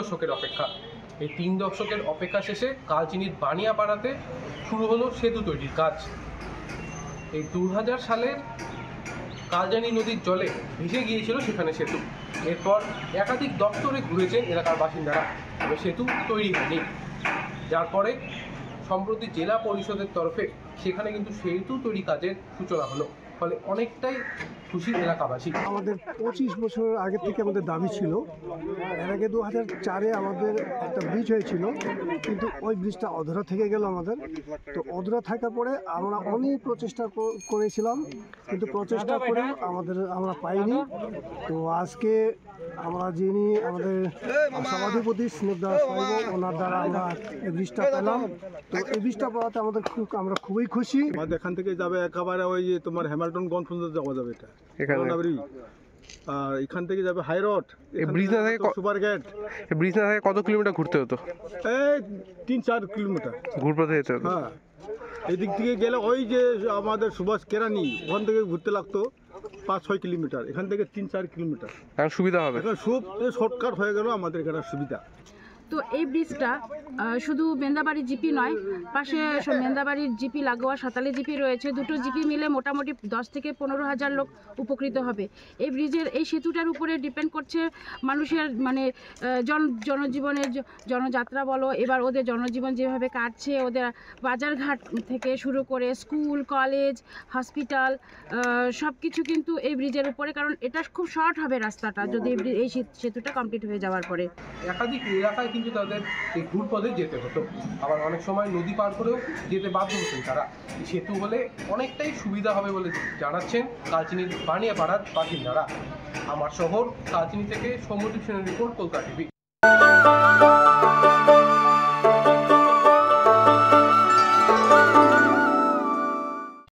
দশকের অপেক্ষা। এই 3 দশকের অপেক্ষা শেষে কালচিনির বানিয়াপাড়াতে শুরু হলো সেতু তৈরির কাজ। এই 2000 সালের কালজানি নদীর জলে ভেসে গিয়েছিল সেখানে সেতু। এরপর একাধিক দপ্তরে ঘুরেছেন এলাকার বাসিন্দারা, তবে সেতু তৈরি হয়নি। যার পরে সম্প্রতি জেলা পরিষদের তরফে সেখানে কিন্তু সেতু তৈরি কাজের সূচনা হলো, ফলে অনেকটাই খুশি এলাকাবাসী। আমাদের 25 বছর আগে থেকে আমাদের দাবি ছিল। এর আগে 2004-এ আমাদের একটা ব্রিজ হয়েছিল, কিন্তু ওই ব্রিজটা অধরা থেকে গেল আমাদের। তো অধরা থাকার পরে আমরা অনেক প্রচেষ্টা করেছিলাম, কিন্তু প্রচেষ্টা করে আমরা পাইনি। তো আজকে আমরা যিনি আমাদের সভাধিপতি স্নিগ্ধা সাহেব, ওনার দ্বারা আমরা এই ব্রিজটা পেলাম। তো এই ব্রিজটা পাওয়াতে আমরা খুবই খুশি। এখান থেকে যাবে একেবারে ওই যে তোমার হ্যামিল্টনগঞ্জ পর্যন্ত যাওয়া যাবে, এটা আর এখান থেকে যাবে হাই রোড। ব্রিজ না থাকে সুপার গেট। ব্রিজ না থাকে কত কিলোমিটার ঘুরতে হতো? এই 3-4 কিলোমিটার ঘুরপথে যেতে হতো। হ্যাঁ, এদিক থেকে গেলে ওই যে আমাদের সুভাষ কেরানি, ওখান থেকে ঘুরতে লাগতো 5-6 কিলোমিটার, এখান থেকে 3-4 কিলোমিটার। এখন সুবিধা হবে, এখন শর্টকাট হয়ে গেল আমাদের এখানে সুবিধা। তো এই ব্রিজটা শুধু মেন্দাবাড়ি জিপি নয়, পাশে মেন্দাবাড়ির জিপি লাগোয়া সাতালি জিপি রয়েছে। দুটো জিপি মিলে মোটামুটি 10 থেকে 15,000 লোক উপকৃত হবে। এই ব্রিজের এই সেতুটার উপরে ডিপেন্ড করছে মানুষের জনজীবনের জনযাত্রা বলো, এবার ওদের জনজীবন যেভাবে কাটছে, ওদের বাজারঘাট থেকে শুরু করে স্কুল, কলেজ, হসপিটাল সব কিছু কিন্তু এই ব্রিজের উপরে, কারণ এটা খুব শর্ট হবে রাস্তাটা যদি এই সেতুটা কমপ্লিট হয়ে যাওয়ার পরে। একাধিক এলাকায় কিন্তু তাদের এই ঘুরপথে যেতে হতো, আবার অনেক সময় নদী পার করেও যেতে বাধ্য হতেন তারা। সেতু হলে অনেকটাই সুবিধা হবে বলে জানাচ্ছেন কালচিনির বানিয়াপাড়ার বাসিন্দারা। আমার শহর কালচিনি থেকে সৌম্যদীপ সেনের রিপোর্ট, কলকাতা টিভি।